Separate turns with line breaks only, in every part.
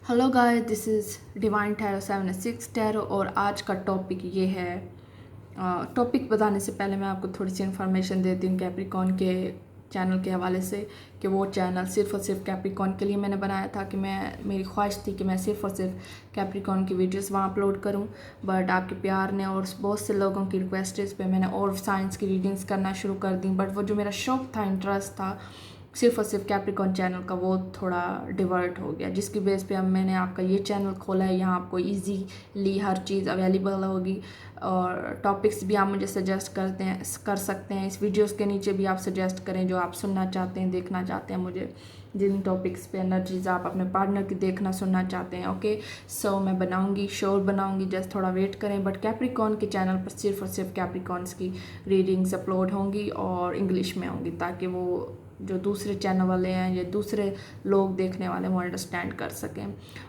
Hello guys, this is divine tarot 76 tarot और आज का टॉपिक ये है। टॉपिक बताने से पहले मैं आपको थोड़ी सी इन्फॉर्मेशन देती हूँ कैप्रिकॉन के चैनल के हवाले से कि वो चैनल सिर्फ़ और सिर्फ कैप्रिकॉन के लिए मैंने बनाया था कि मेरी ख्वाहिश थी कि मैं सिर्फ़ और सिर्फ कैप्रिकॉन की वीडियोस वहाँ अपलोड करूँ। बट आपके प्यार ने और बहुत से लोगों की रिक्वेस्ट पे मैंने और साइंस की रीडिंग्स करना शुरू कर दी। बट वो जो मेरा शौक़ था, इंटरेस्ट था सिर्फ और सिर्फ कैप्रिकॉन चैनल का, वो थोड़ा डिवर्ट हो गया, जिसकी बेस पे अब मैंने आपका ये चैनल खोला है। यहाँ आपको इजीली हर चीज़ अवेलेबल होगी और टॉपिक्स भी आप मुझे सजेस्ट कर सकते हैं। इस वीडियोस के नीचे भी आप सजेस्ट करें जो आप सुनना चाहते हैं, देखना चाहते हैं, मुझे जिन टॉपिक्स पे एनर्जीज आप अपने पार्टनर की देखना सुनना चाहते हैं। ओके, सो मैं बनाऊंगी, श्योर बनाऊंगी, जस्ट थोड़ा वेट करें। बट कैप्रिकॉन के चैनल पर सिर्फ और सिर्फ कैप्रिकॉन्स की रीडिंग्स अपलोड होंगी और इंग्लिश में होंगी, ताकि वो जो दूसरे चैनल वाले हैं या दूसरे लोग देखने वाले वो अंडरस्टैंड कर सकें।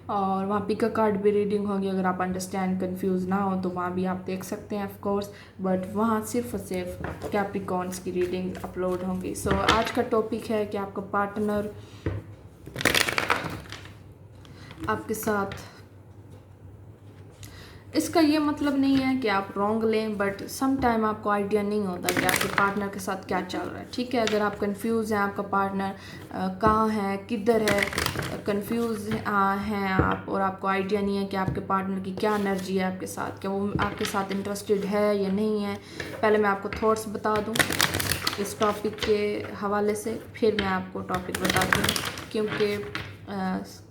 और वहाँ पिका कार्ड भी रीडिंग होगी, अगर आप अंडरस्टैंड कंफ्यूज ना हो तो वहाँ भी आप देख सकते हैं ऑफ कोर्स। बट वहाँ सिर्फ और सिर्फ कैप्रिकॉन्स की रीडिंग अपलोड होंगी। सो आज का टॉपिक है कि आपका पार्टनर आपके साथ, इसका ये मतलब नहीं है कि आप रॉन्ग लें, बट सम टाइम आपको आइडिया नहीं होता कि आपके पार्टनर के साथ क्या चल रहा है। ठीक है, अगर आप कंफ्यूज हैं आपका पार्टनर कहाँ है, किधर है, कंफ्यूज हैं आप और आपको आइडिया नहीं है कि आपके पार्टनर की क्या एनर्जी है आपके साथ, क्या वो आपके साथ इंटरेस्टेड है या नहीं है। पहले मैं आपको थॉट्स बता दूँ इस टॉपिक के हवाले से, फिर मैं आपको टॉपिक बताती हूँ, क्योंकि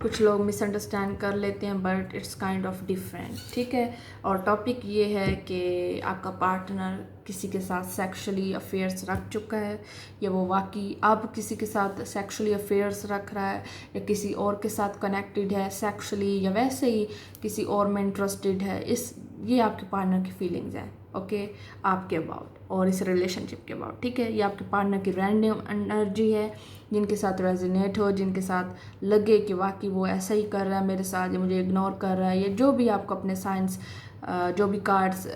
कुछ लोग मिसअंडरस्टैंड कर लेते हैं but it's kind of different. ठीक है, और टॉपिक ये है कि आपका पार्टनर किसी के साथ सेक्सुअली अफेयर्स रख चुका है या वो वाकई अब किसी के साथ सेक्सुअली अफेयर्स रख रहा है या किसी और के साथ कनेक्टेड है सेक्सुअली या वैसे ही किसी और में इंटरेस्टेड है। ये आपके पार्टनर की फीलिंग्स हैं। ओके, आपके अबाउट और इस रिलेशनशिप के अबाउट। ठीक है, ये आपके पार्टनर की रैंडम एनर्जी है, जिनके साथ रेजोनेट हो, जिनके साथ लगे कि वाकई वो ऐसा ही कर रहा है मेरे साथ, या मुझे इग्नोर कर रहा है, या जो भी आपको अपने साइंस जो भी कार्ड्स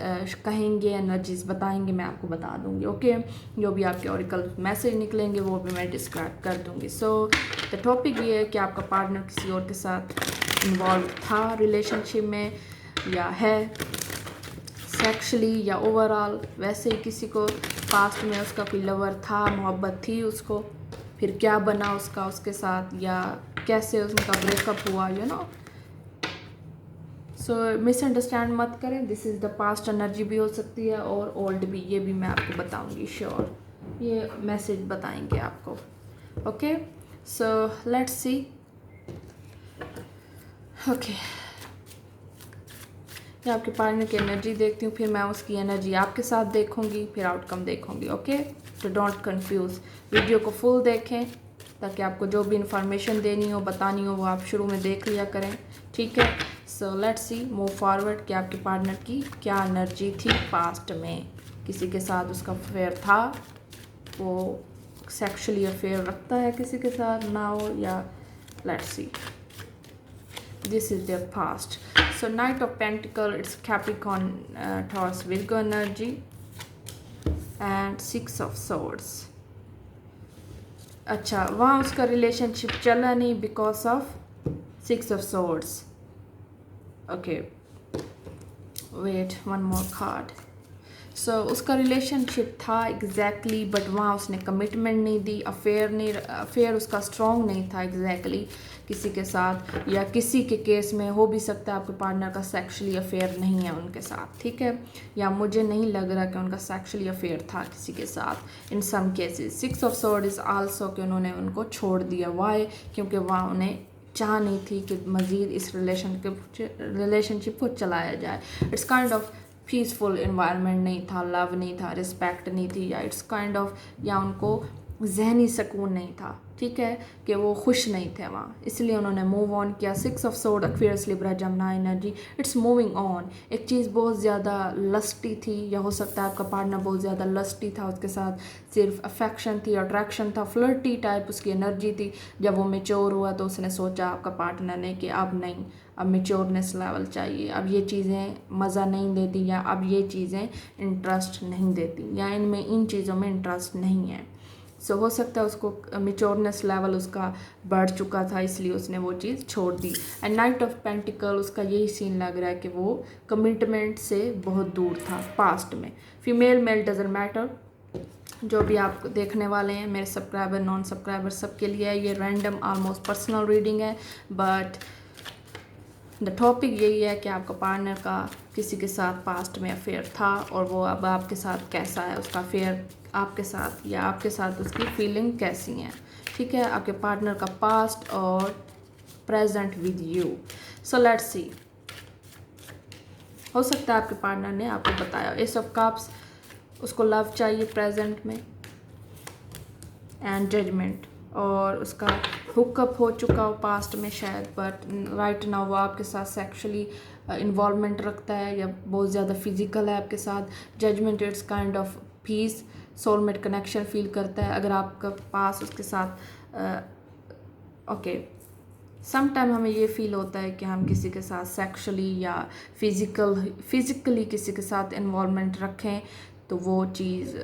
कहेंगे, एनर्जीज बताएंगे, मैं आपको बता दूंगी। ओके, जो भी आपके ऑरिकल मैसेज निकलेंगे वो भी मैं डिस्क्राइब कर दूंगी। सो द टॉपिक ये है कि आपका पार्टनर किसी और के साथ इन्वॉल्व था रिलेशनशिप में या है सेक्सुअली या ओवरऑल वैसे ही किसी को पास्ट में उसका कोई लवर था, मोहब्बत थी उसको, फिर क्या बना उसके साथ या कैसे उनका ब्रेकअप हुआ, यू नो। सो मिसअंडरस्टैंड मत करें, this is the past energy भी हो सकती है और ओल्ड भी, ये भी मैं आपको बताऊंगी श्योर, ये मैसेज बताएंगे आपको। Okay, so let's see. Okay, मैं आपके पार्टनर की एनर्जी देखती हूँ, फिर मैं उसकी एनर्जी आपके साथ देखूंगी, फिर आउटकम देखूंगी। ओके, तो डोंट कंफ्यूज, वीडियो को फुल देखें ताकि आपको जो भी इंफॉर्मेशन देनी हो, बतानी हो, वो आप शुरू में देख लिया करें। ठीक है, so let's see move forward कि आपके पार्टनर की क्या एनर्जी थी पास्ट में। किसी के साथ उसका अफेयर था, वो सेक्सुअली अफेयर रखता है किसी के साथ ना हो, या let's see this is their past. So Knight of Pentacle, it's Capricorn, Taurus, Virgo energy, and Six of Swords. अच्छा, वहाँ उसका रिलेशनशिप चला नहीं because of Six of Swords. Okay, wait, one more card. सो उसका रिलेशनशिप था exactly, but वहाँ उसने commitment नहीं दी, अफेयर उसका स्ट्रॉन्ग नहीं था एग्जैक्टली किसी के साथ, या किसी के केस में हो भी सकता है आपके पार्टनर का सेक्सुअली अफेयर नहीं है उनके साथ। ठीक है, या मुझे नहीं लग रहा कि उनका सेक्सुअली अफेयर था किसी के साथ in some cases. Six of sword is also कि उन्होंने उनको छोड़ दिया। वाई? क्योंकि वहाँ उन्हें चाह नहीं थी कि मज़ीद इस रिलेशनशिप को चलाया जाए। It's kind of peaceful environment नहीं था, लव नहीं था, रिस्पेक्ट नहीं थी, या इट्स काइंड ऑफ, या उनको जहनी सुकून नहीं था। ठीक है, कि वो खुश नहीं थे वहाँ, इसलिए उन्होंने मूव ऑन किया। Six of sword, Aquarius, Libra, जमना एनर्जी, इट्स मूविंग ऑन। एक चीज़ बहुत ज़्यादा लस्टी थी, या हो सकता है आपका पार्टनर बहुत ज़्यादा लस्टी था, उसके साथ सिर्फ अफेक्शन थी, अट्रैक्शन था, फ्लर्टी टाइप उसकी एनर्जी थी। जब वो मेच्योर हुआ तो उसने सोचा आपका पार्टनर ने कि अब नहीं, अब मेच्योरनेस लेवल चाहिए, अब ये चीज़ें मज़ा नहीं देती, या अब ये चीज़ें इंटरेस्ट नहीं देती, या इनमें इन चीज़ों में इंटरेस्ट नहीं है। सो हो सकता है उसको मेच्योरनेस लेवल उसका बढ़ चुका था, इसलिए उसने वो चीज़ छोड़ दी। एंड नाइट ऑफ पेंटिकल, उसका यही सीन लग रहा है कि वो कमिटमेंट से बहुत दूर था पास्ट में। फीमेल मेल डजेंट मैटर, जो भी आप देखने वाले हैं मेरे सब्सक्राइबर नॉन सब्सक्राइबर सबके लिए है। ये रैंडम ऑलमोस्ट पर्सनल रीडिंग है, बट द टॉपिक यही है कि आपका पार्टनर का किसी के साथ पास्ट में अफेयर था और वो अब आपके साथ कैसा है, उसका अफेयर आपके साथ या आपके साथ उसकी फीलिंग कैसी हैं। ठीक है, आपके पार्टनर का पास्ट और present with you. So let's see, हो सकता है आपके पार्टनर ने आपको बताया। एस ऑफ कप्स, उसको लव चाहिए प्रेजेंट में एंड जजमेंट, और उसका हुकअप हो चुका हो पास्ट में शायद, बट राइट नाउ वो आपके साथ सेक्सुअली इन्वॉल्वमेंट रखता है या बहुत ज़्यादा फिजिकल है आपके साथ। Judgement, it's kind of peace, soulmate connection feel करता है अगर आपका पास उसके साथ ओके। समटाइम हमें ये फील होता है कि हम किसी के साथ सेक्सुअली या फिज़िकली किसी के साथ इन्वॉल्वमेंट रखें तो वो चीज़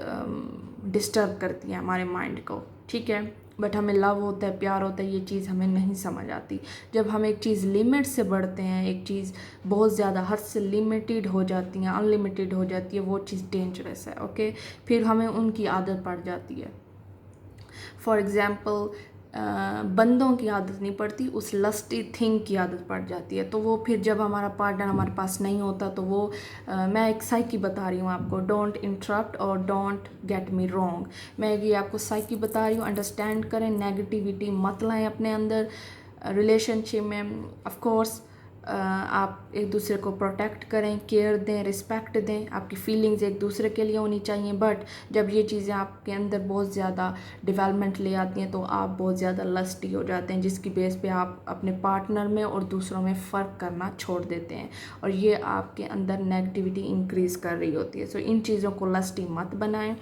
डिस्टर्ब करती है हमारे माइंड को। ठीक है, बट हमें लव होता है, प्यार होता है, ये चीज़ हमें नहीं समझ आती। जब हम एक चीज़ लिमिट से बढ़ते हैं, एक चीज़ बहुत ज़्यादा हद से लिमिटेड हो जाती है, अनलिमिटेड हो जाती है, वो चीज़ डेंजरस है। ओके, फिर हमें उनकी आदत पड़ जाती है। फॉर एग्ज़ाम्पल, बंदों की आदत नहीं पड़ती, उस लस्टी थिंग की आदत पड़ जाती है। तो वो फिर जब हमारा पार्टनर हमारे पास नहीं होता तो वो मैं एक साइकी बता रही हूँ आपको, डोंट इंटरप्ट और डोंट गेट मी रॉन्ग। मैं ये आपको साइकी बता रही हूँ, अंडरस्टैंड करें, नेगेटिविटी मत लाएं अपने अंदर रिलेशनशिप में। ऑफ कोर्स आप एक दूसरे को प्रोटेक्ट करें, केयर दें, रिस्पेक्ट दें, आपकी फीलिंग्स एक दूसरे के लिए होनी चाहिए। बट जब ये चीज़ें आपके अंदर बहुत ज़्यादा डेवलपमेंट ले आती हैं तो आप बहुत ज़्यादा लस्टी हो जाते हैं, जिसकी बेस पे आप अपने पार्टनर में और दूसरों में फ़र्क करना छोड़ देते हैं और ये आपके अंदर नेगेटिविटी इंक्रीज़ कर रही होती है। सो इन चीज़ों को लस्टी मत बनाएं।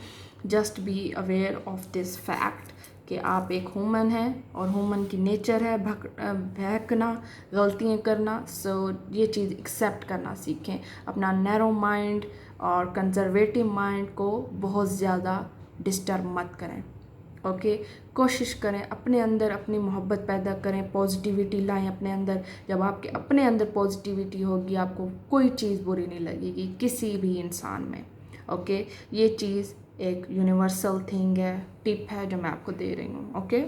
Just be aware of this fact कि आप एक ह्यूमन हैं और ह्यूमन की नेचर है बहकना, गलतियाँ करना। सो ये चीज़ एक्सेप्ट करना सीखें। अपना नैरो माइंड और कंजर्वेटिव माइंड को बहुत ज़्यादा डिस्टर्ब मत करें। ओके, कोशिश करें अपने अंदर अपनी मोहब्बत पैदा करें, पॉजिटिविटी लाएं अपने अंदर। जब आपके अपने अंदर पॉजिटिविटी होगी, आपको कोई चीज़ बुरी नहीं लगेगी किसी भी इंसान में। ओके, ये चीज़ एक यूनिवर्सल थिंग है, टिप है जो मैं आपको दे रही हूँ। ओके,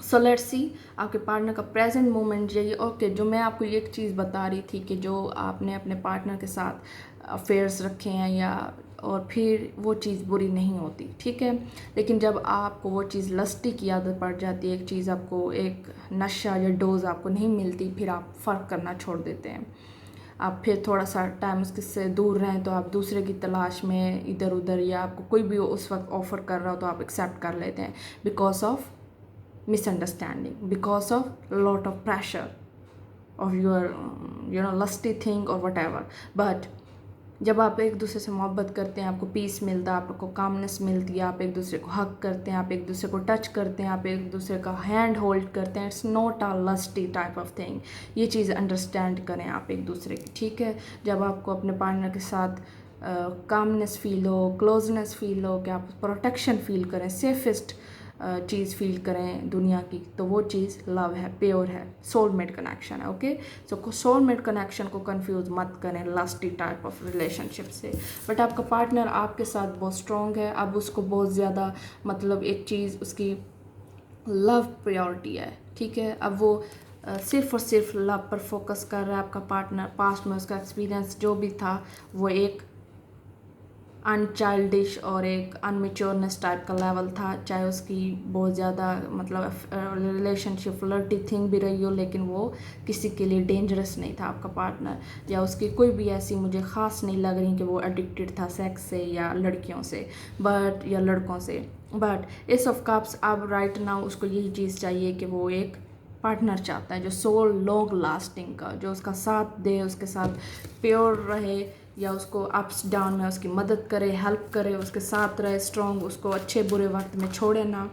सो लेट्स सी आपके पार्टनर का प्रेजेंट मोमेंट यही। ओके, जो मैं आपको एक चीज़ बता रही थी कि जो आपने अपने पार्टनर के साथ अफेयर्स रखे हैं या और फिर वो चीज़ बुरी नहीं होती। ठीक है, लेकिन जब आपको वो चीज़ लस्टी की आदत पड़ जाती है, एक चीज़ आपको, एक नशा या डोज आपको नहीं मिलती, फिर आप फ़र्क करना छोड़ देते हैं। आप फिर थोड़ा सा टाइम उससे दूर रहें तो आप दूसरे की तलाश में इधर उधर, या आपको कोई भी उस वक्त ऑफ़र कर रहा हो तो आप एक्सेप्ट कर लेते हैं because of misunderstanding, because of lot of pressure of your lusty thing और वट एवर। बट जब आप एक दूसरे से मोहब्बत करते हैं, आपको पीस मिलता है, आपको कामनेस मिलती है, आप एक दूसरे को हक करते हैं, आप एक दूसरे को टच करते हैं, आप एक दूसरे का हैंड होल्ड करते हैं, it's not a lusty type of thing. ये चीज़ अंडरस्टैंड करें आप एक दूसरे की। ठीक है, जब आपको अपने पार्टनर के साथ कामनेस फील हो, क्लोजनेस फील हो, कि आप प्रोटेक्शन फील करें, सेफेस्ट चीज़ फील करें दुनिया की, तो वो चीज़ लव है, प्योर है, सोलमेट कनेक्शन है। ओके, सो सोलमेट कनेक्शन को कंफ्यूज मत करें लस्टी टाइप ऑफ रिलेशनशिप से। बट आपका पार्टनर आपके साथ बहुत स्ट्रॉन्ग है, अब उसको बहुत ज़्यादा मतलब एक चीज़ उसकी लव प्रायोरिटी है। ठीक है, अब वो सिर्फ और सिर्फ लव पर फोकस कर रहा है। आपका पार्टनर पास्ट में उसका एक्सपीरियंस जो भी था वो एक अनचाइल्डिश और एक अनमेच्योरनेस टाइप का लेवल था, चाहे उसकी बहुत ज़्यादा मतलब रिलेशनशिप फ्लर्टी थिंग भी रही हो, लेकिन वो किसी के लिए डेंजरस नहीं था आपका पार्टनर, या उसकी कोई भी ऐसी मुझे ख़ास नहीं लग रही कि वो एडिक्टेड था सेक्स से या लड़कियों से, बट या लड़कों से। बट एस ऑफ कप्स, अब राइट नाउ उसको यही चीज़ चाहिए कि वो एक पार्टनर चाहता है जो सोल लॉन्ग लास्टिंग का, जो उसका साथ दे, उसके साथ प्योर रहे, या उसको अप्स डाउन में उसकी मदद करे, हेल्प करे, उसके साथ रहे, स्ट्रॉन्ग, उसको अच्छे बुरे वक्त में छोड़े ना।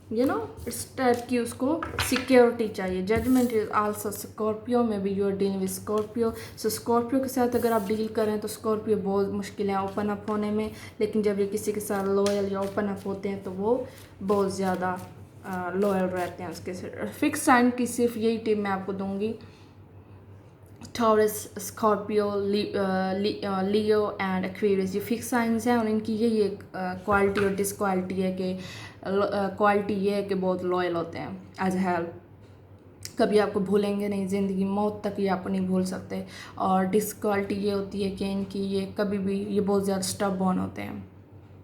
इस टाइप की उसको सिक्योरिटी चाहिए। जजमेंट इज आल्सो स्कॉर्पियो में भी, you are dealing with Scorpio. So Scorpio के साथ अगर आप डील करें तो स्कॉर्पियो बहुत मुश्किल है ओपन अप होने में, लेकिन जब ये किसी के साथ लॉयल या ओपन अप होते हैं तो वो बहुत ज़्यादा लॉयल रहते हैं उसके साथ। फिक्स साइन की सिर्फ यही टिप मैं आपको दूंगी, taurus, Scorpio, Leo and Aquarius, ये फिक्स साइंस हैं और इनकी यही एक क्वालिटी और डिसक्वालिटी है कि क्वालिटी ये है कि बहुत लॉयल होते हैं एज हेल्प, कभी आपको भूलेंगे नहीं, ज़िंदगी मौत तक ये आपको नहीं भूल सकते। और डिसक्वालिटी ये होती है कि इनकी ये कभी भी ये बहुत ज़्यादा स्टबबॉर्न होते हैं,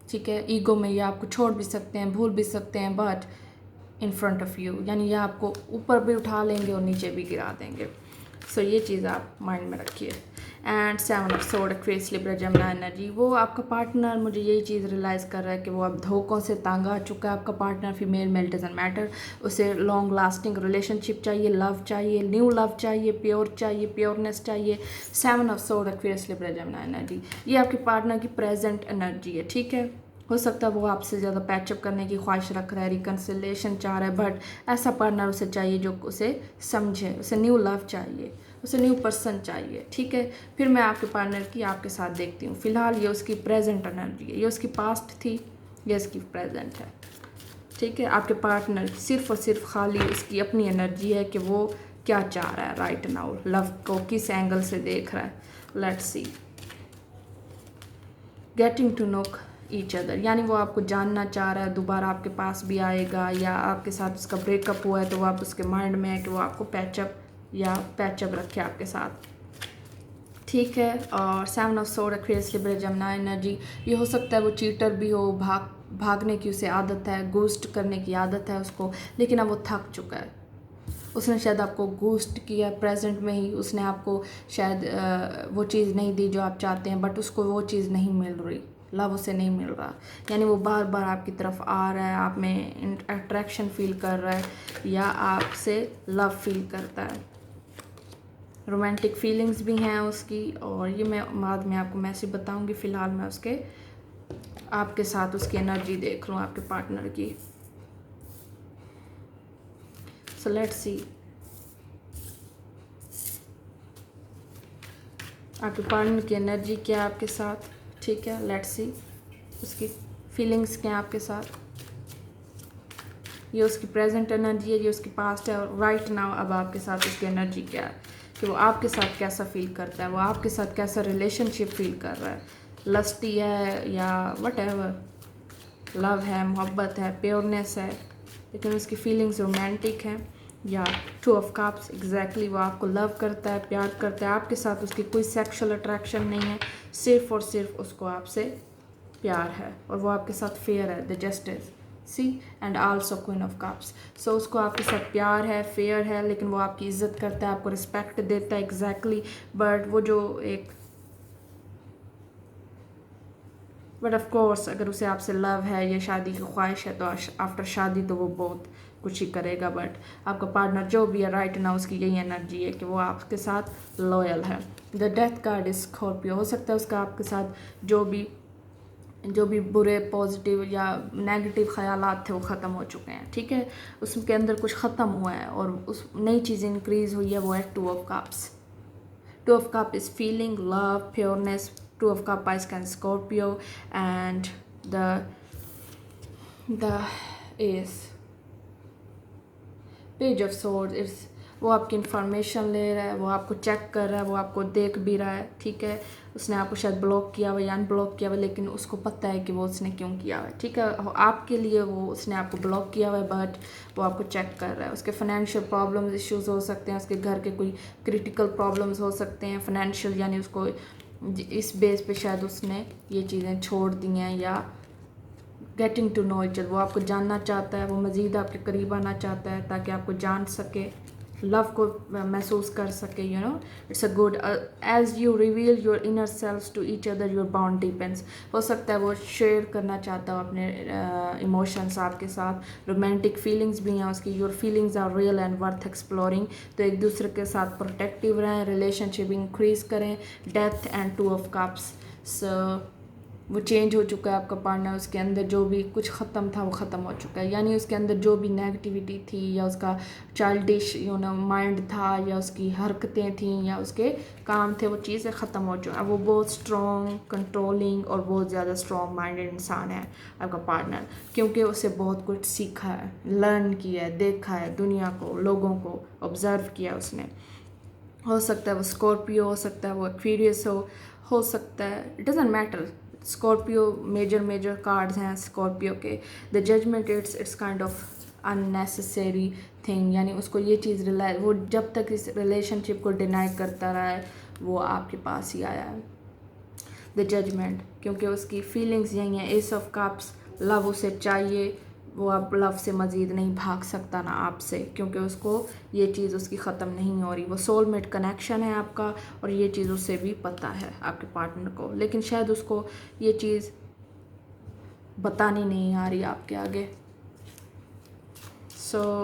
ठीक है। ईगो में ये आपको छोड़ भी सकते हैं, भूल भी सकते हैं, but in front of you, यानी ये आपको ऊपर भी उठा लेंगे और नीचे भी गिरा देंगे। सो ये चीज़ आप माइंड में रखिए। And 7 of sword, Aquarius, Libra, Jamuna energy, वो आपका पार्टनर, मुझे यही चीज़ रियलाइज़ कर रहा है कि वो अब धोखों से तंग आ चुका है। आपका partner female male doesn't matter, उसे लॉन्ग लास्टिंग रिलेशनशिप चाहिए, लव चाहिए, न्यू लव चाहिए, प्योर चाहिए, प्योरनेस चाहिए। 7 of sword, Aquarius, Libra, Jamuna energy, ये आपके पार्टनर की प्रेजेंट एनर्जी है, ठीक है। हो सकता है वो आपसे ज़्यादा पैचअप करने की ख्वाहिश रख रहा है, रिकन्सिलेशन चाह रहा है, बट ऐसा पार्टनर उसे चाहिए जो उसे समझे, उसे न्यू लव चाहिए, उसे न्यू पर्सन चाहिए, ठीक है। फिर मैं आपके पार्टनर की आपके साथ देखती हूँ। फिलहाल ये उसकी प्रेजेंट एनर्जी है, ये उसकी पास्ट थी, ये इसकी प्रेजेंट है, ठीक है। आपके पार्टनर सिर्फ और सिर्फ खाली उसकी अपनी एनर्जी है कि वो क्या चाह रहा है राइट नाउ, लव को किस एंगल से देख रहा है। Let's see, getting to know each other, यानी वो आपको जानना चाह रहा है, दोबारा आपके पास भी आएगा, या आपके साथ उसका ब्रेकअप हुआ है तो वो आप उसके माइंड में है कि वो आपको पैचअप रखे आपके साथ, ठीक है। और 7 of sword, Aquarius, Libra, Jamuna energy, ये हो सकता है वो चीटर भी हो, भागने की उसे आदत है, गोस्ट करने की आदत है उसको, लेकिन अब वो थक चुका है। उसने शायद आपको गोस्ट किया प्रेजेंट में ही, उसने आपको शायद वो चीज़ नहीं दी जो आप चाहते हैं, बट उसको वो चीज़ नहीं मिल रही, लव उसे नहीं मिल रहा, यानी वो बार बार आपकी तरफ आ रहा है, आप में अट्रैक्शन फील कर रहा है या आपसे लव फील करता है। रोमांटिक फीलिंग्स भी हैं उसकी, और ये मैं बाद में आपको मैसेज बताऊंगी। फ़िलहाल मैं उसके आपके साथ उसकी एनर्जी देख लूँ आपके पार्टनर की। सो लेट्स सी, आपके पार्टनर की एनर्जी क्या है आपके साथ, ठीक है। लेट्स सी, उसकी फीलिंग्स क्या है आपके साथ, ये उसकी प्रेजेंट एनर्जी है, ये उसकी पास्ट है, और राइट नाउ अब आपके साथ उसकी एनर्जी क्या है, कि वो आपके साथ कैसा फील करता है, वो आपके साथ कैसा रिलेशनशिप फील कर रहा है, लस्टी है या वट एवर, लव है, मोहब्बत है, प्योरनेस है, लेकिन उसकी फीलिंग्स रोमांटिक हैं, या 2 ऑफ कप्स, एग्जैक्टली वो आपको लव करता है, प्यार करता है, आपके साथ उसकी कोई सेक्सुअल अट्रैक्शन नहीं है, सिर्फ और सिर्फ उसको आपसे प्यार है, और वो आपके साथ फेयर है, the justice, see and also queen of cups. So उसको आपके साथ प्यार है, फेयर है, लेकिन वो आपकी इज्जत करता है, आपको रिस्पेक्ट देता है, एग्जैक्टली। बट ऑफ कोर्स अगर उसे आपसे लव है या शादी की ख्वाहिश है तो आफ्टर शादी तो वो बहुत कुछ ही करेगा, बट आपका पार्टनर जो भी है राइट ना, उसकी यही एनर्जी है कि वो आपके साथ लॉयल है। The death card is Scorpio, हो सकता है उसका आपके साथ जो भी बुरे पॉजिटिव या नेगेटिव ख्यालात थे वो ख़त्म हो चुके हैं, ठीक है। उसके अंदर कुछ ख़त्म हुआ है और उस नई चीज़ इंक्रीज़ हुई है, वो है 2 of cups. 2 of cup is feeling, love, pureness. 2 of cup is can Scorpio, and the is page of swords it's, वो आपकी इन्फॉर्मेशन ले रहा है, वो आपको चेक कर रहा है, वो आपको देख भी रहा है, ठीक है। उसने आपको शायद ब्लॉक किया हुआ या अनब्लॉक किया हुआ, लेकिन उसको पता है कि वो उसने क्यों किया हुआ है, ठीक है। आपके लिए वो उसने आपको ब्लॉक किया हुआ है, बट वो आपको चेक कर रहा है। उसके फाइनेंशियल प्रॉब्लम्स इश्यूज़ हो सकते हैं, उसके घर के कोई क्रिटिकल प्रॉब्लम्स हो सकते हैं फाइनेंशियल, यानी उसको इस बेस पे शायद उसने ये चीज़ें छोड़ दी हैं, या getting to know each other, वो आपको जानना चाहता है, वो मज़ीद आपके करीब आना चाहता है ताकि आपको जान सके, लव को महसूस कर सके, you know. It's a good, as you reveal your inner self to each other your bond depends. हो सकता है वो शेयर करना चाहता हो अपने इमोशंस आपके साथ, रोमांटिक फीलिंग्स भी हैं उसकी, your feelings are real and worth exploring. तो एक दूसरे के साथ प्रोटेक्टिव रहें, रिलेशनशिप इंक्रीज करें। Death and 2 of cups, so वो चेंज हो चुका है आपका पार्टनर, उसके अंदर जो भी कुछ ख़त्म था वो ख़त्म हो चुका है, यानी उसके अंदर जो भी नेगेटिविटी थी या उसका चाइल्डिश माइंड था या उसकी हरकतें थी या उसके काम थे, वो चीज़ें ख़त्म हो चुकी हैं। वो बहुत स्ट्रॉन्ग, कंट्रोलिंग और बहुत ज़्यादा स्ट्रॉन्ग माइंडेड इंसान है आपका पार्टनर, क्योंकि उसे बहुत कुछ सीखा है, लर्न किया है, देखा है, दुनिया को, लोगों को ऑब्ज़र्व किया उसने। हो सकता है वो स्कॉर्पियो, हो सकता है वो एक्वेरियस हो सकता है, it doesn't matter. Scorpio major cards हैं स्कॉर्पियो के। The judgement it's kind of unnecessary thing, यानी उसको ये चीज़ वो जब तक इस रिलेशनशिप को डिनाई करता रहा है वो आपके पास ही आया है। द जजमेंट, क्योंकि उसकी फीलिंग्स यही हैं, एस ऑफ कप्स, लव उसे चाहिए, वो अब लव से मज़ीद नहीं भाग सकता ना आपसे, क्योंकि उसको ये चीज़ उसकी ख़त्म नहीं हो रही। वो सोलमेट कनेक्शन है आपका और ये चीज़ उससे भी पता है आपके पार्टनर को, लेकिन शायद उसको ये चीज़ बतानी नहीं आ रही आपके आगे।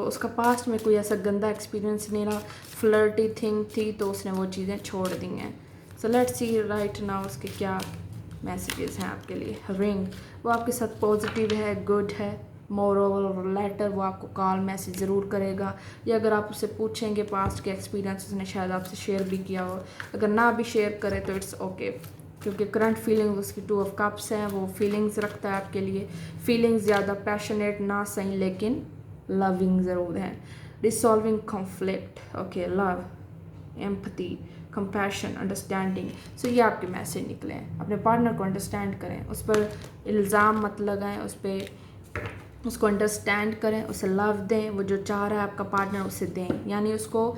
उसका पास्ट में कोई ऐसा गंदा एक्सपीरियंस नहीं रहा, फ्लर्टी थिंग थी तो उसने वो चीज़ें छोड़ दी हैं। लेट्स सी राइट नाउ उसके क्या मैसेजेस हैं आपके लिए। रिंग, वो आपके साथ पॉजिटिव है, गुड है, मोर ओवर लेटर वो आपको कॉल मैसेज ज़रूर करेगा, या अगर आप उससे पूछेंगे पास्ट के एक्सपीरियंस उसने शायद आपसे शेयर भी किया हो, अगर ना भी शेयर करे तो इट्स ओके, क्योंकि करंट फीलिंग उसकी 2 ऑफ कप्स हैं, वो फीलिंग्स रखता है आपके लिए। फीलिंग्स ज़्यादा पैशनेट ना सही लेकिन लविंग ज़रूर है। Resolving conflict, okay, love, empathy, compassion, understanding. ये आपके मैसेज निकले हैं। अपने पार्टनर को अंडरस्टैंड करें, उस पर इल्ज़ाम मत लगाएं, उसको अंडरस्टैंड करें, उसे लव दें, वो जो चाह रहा है आपका पार्टनर उसे दें, यानी उसको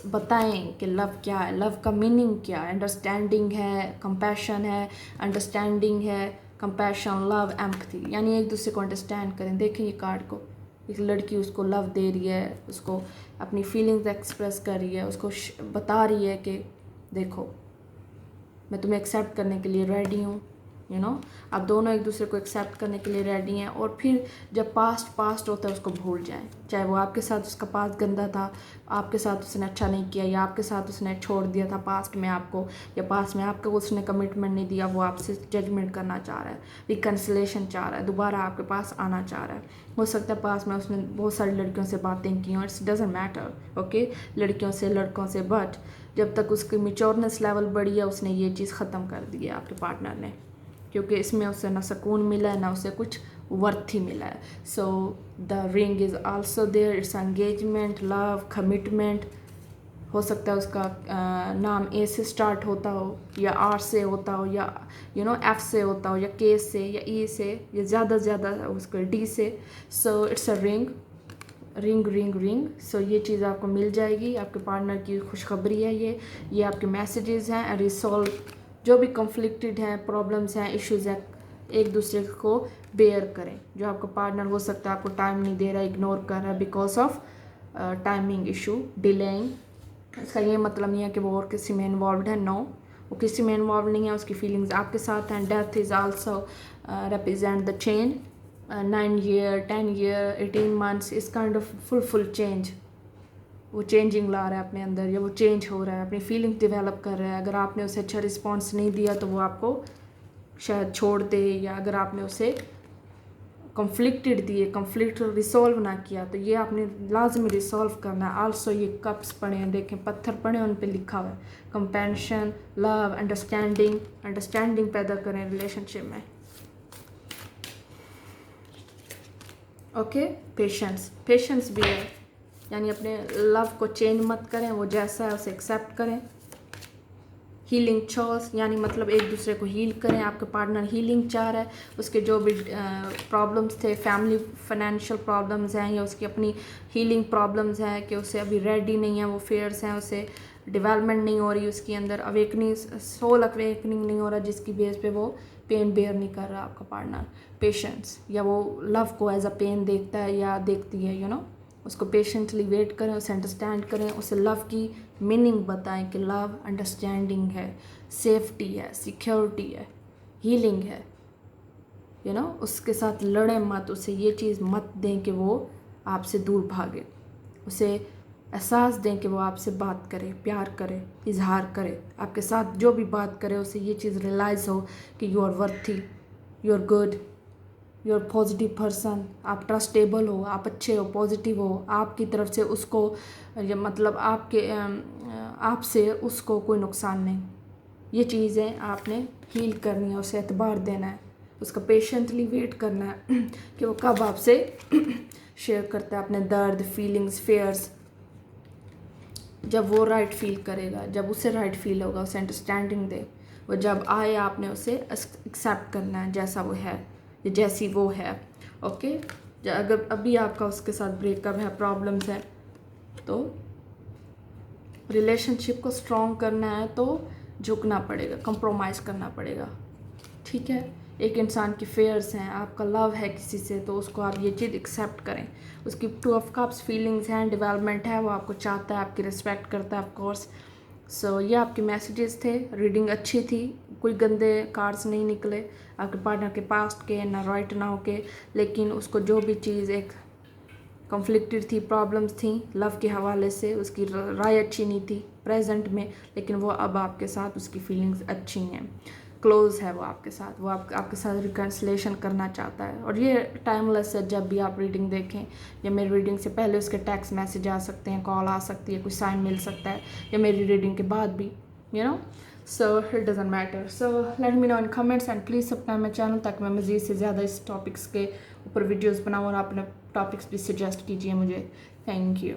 बताएं कि लव क्या है, लव का मीनिंग क्या है। अंडरस्टैंडिंग है, कंपैशन है, अंडरस्टैंडिंग है, कंपैशन, लव, एम्पथी, यानी एक दूसरे को अंडरस्टैंड करें। देखें ये कार्ड को, एक लड़की उसको लव दे रही है, उसको अपनी फीलिंग्स एक्सप्रेस कर रही है, उसको बता रही है कि देखो मैं तुम्हें एक्सेप्ट करने के लिए रेडी हूँ, आप दोनों एक दूसरे को एक्सेप्ट करने के लिए रेडी हैं। और फिर जब पास्ट होता है उसको भूल जाएं, चाहे वो आपके साथ उसका पास्ट गंदा था, आपके साथ उसने अच्छा नहीं किया, या आपके साथ उसने छोड़ दिया था पास्ट में आपको, या पास्ट में आपको उसने कमिटमेंट नहीं दिया, वो आपसे जजमेंट करना चाह रहा है, रिकन्सिलेशन चाह रहा है, दोबारा आपके पास आना चाह रहा है। हो सकता है पास्ट में उसने बहुत सारी लड़कियों से बातें की और इट्स डजेंट मैटर, ओके, लड़कियों से, लड़कों से, बट जब तक उसकी मेच्योरनेस लेवल बढ़ी है उसने ये चीज़ ख़त्म कर दी है आपके पार्टनर ने, क्योंकि इसमें उसे ना सुकून मिला है ना उसे कुछ वर्थ ही मिला है। The ring is also there, it's engagement, love, commitment. हो सकता है उसका नाम ए से स्टार्ट होता हो, या आर से होता हो, या एफ से होता हो, या के से, या ई से, या ज़्यादा से ज़्यादा उसका डी से। It's a ring, ring ring ring. ये चीज़ आपको मिल जाएगी, आपके पार्टनर की खुशखबरी है ये आपके मैसेजेस हैं। रिसॉल्व जो भी कॉन्फ्लिक्टेड हैं, प्रॉब्लम्स हैं, इश्यूज़ हैं, एक दूसरे को बेयर करें। जो आपका पार्टनर हो सकता है आपको टाइम नहीं दे रहा है, इग्नोर कर रहा है because of timing issue, delaying, इसका ये मतलब नहीं है कि वो और किसी में इन्वॉल्व है, नो, वो किसी में इन्वॉल्व नहीं है, उसकी फीलिंग्स आपके साथ हैं। Death is also represent the change, 9 year, 10 year, 18 months, इस काइंड ऑफ फुल चेंज, वो चेंजिंग ला रहा है अपने अंदर, या वो चेंज हो रहा है, अपनी फीलिंग डेवलप कर रहा है। अगर आपने उसे अच्छा रिस्पॉन्स नहीं दिया तो वो आपको शायद छोड़ दे, या अगर आपने उसे कॉन्फ्लिक्टेड दिए, कॉन्फ्लिक्ट रिसॉल्व ना किया, तो ये आपने लाजमी रिसॉल्व करना है। आल्सो ये कप्स पड़े हैं, देखें पत्थर पड़े हैं, उन पे लिखा हुआ है कंपैशन, लव, अंडरस्टैंडिंग पैदा करें रिलेशनशिप में, ओके। पेशेंस भी है, यानी अपने लव को चेंज मत करें, वो जैसा है उसे एक्सेप्ट करें। हीलिंग चॉइस, यानी मतलब एक दूसरे को हील करें। आपका पार्टनर हीलिंग चाह रहा है, उसके जो भी प्रॉब्लम्स थे, फैमिली फाइनेंशियल प्रॉब्लम्स हैं, या उसकी अपनी हीलिंग प्रॉब्लम्स हैं कि उसे अभी रेडी नहीं है, वो फेयर्स हैं, उसे डेवलपमेंट नहीं हो रही, उसके अंदर अवेकनिंग, सोल अवेकनिंग नहीं हो रहा, जिसकी बेस पे वो पेन बेयर नहीं कर रहा आपका पार्टनर। पेशेंस, या वो लव को एज अ पेन देखता है या देखती है, उसको पेशेंटली वेट करें, उसे अंडरस्टैंड करें, उसे लव की मीनिंग बताएं कि लव अंडरस्टैंडिंग है, सेफ्टी है, सिक्योरिटी है, हीलिंग है, उसके साथ लड़ें मत, उसे ये चीज़ मत दें कि वो आपसे दूर भागे, उसे एहसास दें कि वो आपसे बात करे, प्यार करे, इजहार करे, आपके साथ जो भी बात करे उसे ये चीज़ रियलाइज़ हो कि you are worthy, you are good, you are positive person, आप ट्रस्टेबल हो, आप अच्छे हो, पॉजिटिव हो, आपकी तरफ से उसको मतलब आपसे उसको कोई नुकसान नहीं। ये चीज़ें आपने हील करनी है, उसे एतबार देना है, उसका पेशेंटली वेट करना है कि वो कब आपसे शेयर करता है अपने दर्द, फीलिंग्स, फेयर्स। जब वो राइट फील करेगा, जब उसे राइट फील होगा, उसे अंडरस्टैंडिंग दे, वो जब आए आपने उसे एक्सेप्ट करना है जैसा वो है, जैसी वो है। ओके, अगर अभी आपका उसके साथ ब्रेकअप है, प्रॉब्लम्स है, तो रिलेशनशिप को स्ट्रॉन्ग करना है तो झुकना पड़ेगा, कंप्रोमाइज़ करना पड़ेगा। ठीक है, एक इंसान की फेयर्स हैं, आपका लव है किसी से, तो उसको आप ये चीज़ एक्सेप्ट करें। उसकी 2 ऑफ कप्स फीलिंग्स हैं, डेवलपमेंट है, वो आपको चाहता है, आपकी रिस्पेक्ट करता है ऑफ कोर्स। सो ये आपके मैसेजेस थे। रीडिंग अच्छी थी, कोई गंदे कार्ड्स नहीं निकले आपके पार्टनर के पास्ट के, ना राइट नाउ के, लेकिन उसको जो भी चीज़ एक कॉन्फ्लिक्टेड थी, प्रॉब्लम्स थी लव के हवाले से, उसकी राय अच्छी नहीं थी प्रेजेंट में, लेकिन वो अब आपके साथ उसकी फीलिंग्स अच्छी हैं, क्लोज है वो आपके साथ, वो आपके साथ रिकन्सिलेशन करना चाहता है। और ये टाइमलेस है, जब भी आप रीडिंग देखें या मेरी रीडिंग से पहले उसके टेक्स्ट मैसेज आ सकते हैं, कॉल आ सकती है, कुछ साइन मिल सकता है, या मेरी रीडिंग के बाद भी, you know. So it doesn't matter. So let me know in comments and please subscribe my channel, ताकि मैं मज़ीद से ज़्यादा इस टॉपिक्स के ऊपर वीडियोज़ बनाऊँ, और अपने टॉपिक्स भी सजेस्ट कीजिए मुझे। Thank you.